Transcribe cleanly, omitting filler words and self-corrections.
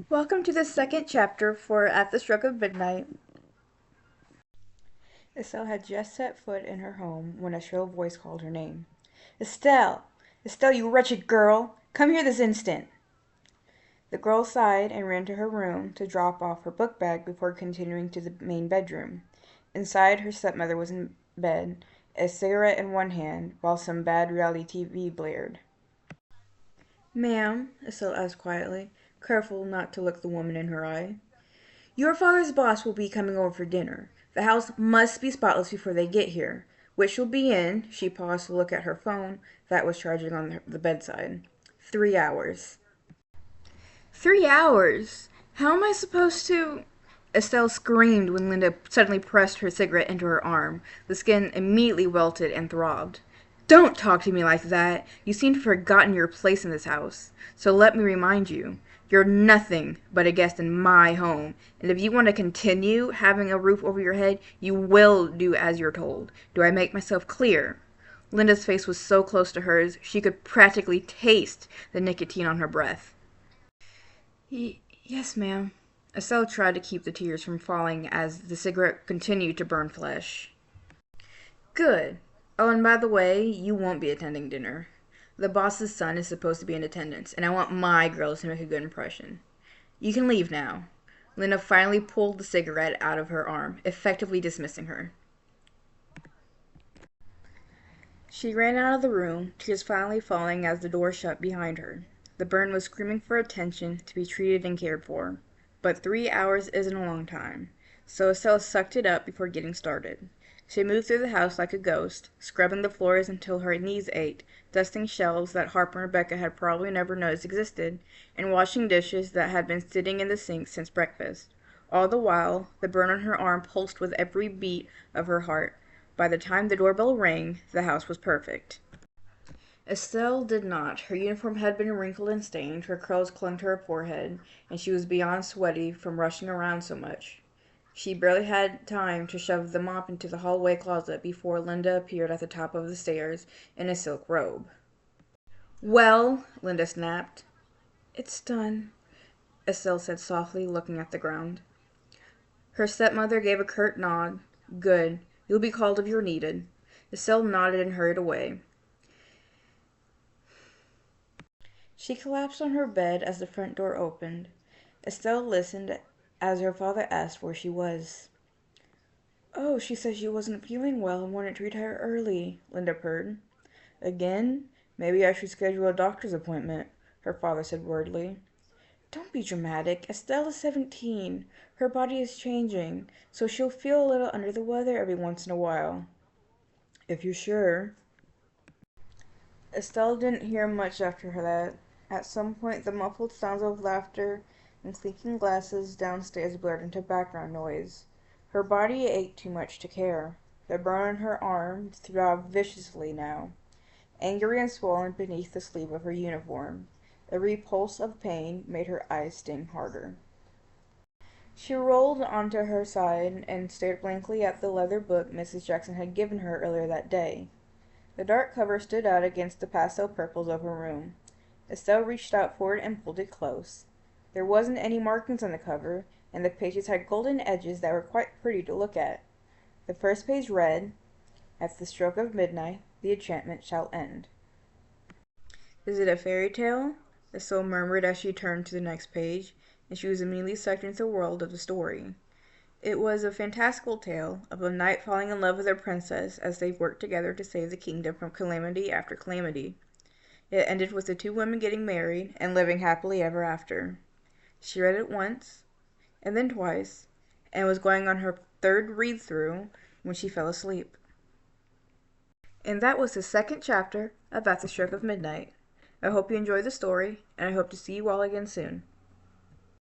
Welcome to the second chapter for At the Stroke of Midnight. Estelle had just set foot in her home when a shrill voice called her name. Estelle! Estelle, you wretched girl! Come here this instant! The girl sighed and ran to her room to drop off her book bag before continuing to the main bedroom. Inside, her stepmother was in bed, a cigarette in one hand, while some bad reality TV blared. Ma'am, Estelle asked quietly, careful not to look the woman in her eye. Your father's boss will be coming over for dinner. The house must be spotless before they get here. Which will be in, she paused to look at her phone that was charging on the bedside, 3 hours. 3 hours? How am I supposed to... Estelle screamed when Linda suddenly pressed her cigarette into her arm. The skin immediately welted and throbbed. Don't talk to me like that. You seem to have forgotten your place in this house. So let me remind you. You're nothing but a guest in my home, and if you want to continue having a roof over your head, you will do as you're told. Do I make myself clear? Linda's face was so close to hers, she could practically taste the nicotine on her breath. Yes, ma'am. Estelle tried to keep the tears from falling as the cigarette continued to burn flesh. Good. Oh, and by the way, you won't be attending dinner. The boss's son is supposed to be in attendance, and I want my girls to make a good impression. You can leave now. Linda finally pulled the cigarette out of her arm, effectively dismissing her. She ran out of the room, tears finally falling as the door shut behind her. The burn was screaming for attention, to be treated and cared for. But 3 hours isn't a long time, so Estelle sucked it up before getting started. She moved through the house like a ghost, scrubbing the floors until her knees ached, dusting shelves that Harper and Rebecca had probably never noticed existed, and washing dishes that had been sitting in the sink since breakfast. All the while, the burn on her arm pulsed with every beat of her heart. By the time the doorbell rang, the house was perfect. Estelle did not. Her uniform had been wrinkled and stained, her curls clung to her forehead, and she was beyond sweaty from rushing around so much. She barely had time to shove the mop into the hallway closet before Linda appeared at the top of the stairs in a silk robe. Well, Linda snapped. It's done, Estelle said softly, looking at the ground. Her stepmother gave a curt nod. Good. You'll be called if you're needed. Estelle nodded and hurried away. She collapsed on her bed as the front door opened. Estelle listened as her father asked where she was. Oh, she said she wasn't feeling well and wanted to retire early, Linda purred. Again? Maybe I should schedule a doctor's appointment, her father said worriedly. Don't be dramatic. Estelle is 17. Her body is changing, so she'll feel a little under the weather every once in a while. If you're sure. Estelle didn't hear much after that. At some point, the muffled sounds of laughter and clinking glasses downstairs blurred into background noise. Her body ached too much to care. The burn on her arm throbbed viciously now, angry and swollen beneath the sleeve of her uniform. Every pulse of pain made her eyes sting harder. She rolled onto her side and stared blankly at the leather book Mrs. Jackson had given her earlier that day. The dark cover stood out against the pastel purples of her room. Estelle reached out forward and pulled it close. There wasn't any markings on the cover, and the pages had golden edges that were quite pretty to look at. The first page read, At the stroke of midnight, the enchantment shall end. Is it a fairy tale? Estelle murmured as she turned to the next page, and she was immediately sucked into the world of the story. It was a fantastical tale of a knight falling in love with a princess as they worked together to save the kingdom from calamity after calamity. It ended with the two women getting married and living happily ever after. She read it once, and then twice, and was going on her third read-through when she fell asleep. And that was the second chapter of At the Stroke of Midnight. I hope you enjoyed the story, and I hope to see you all again soon.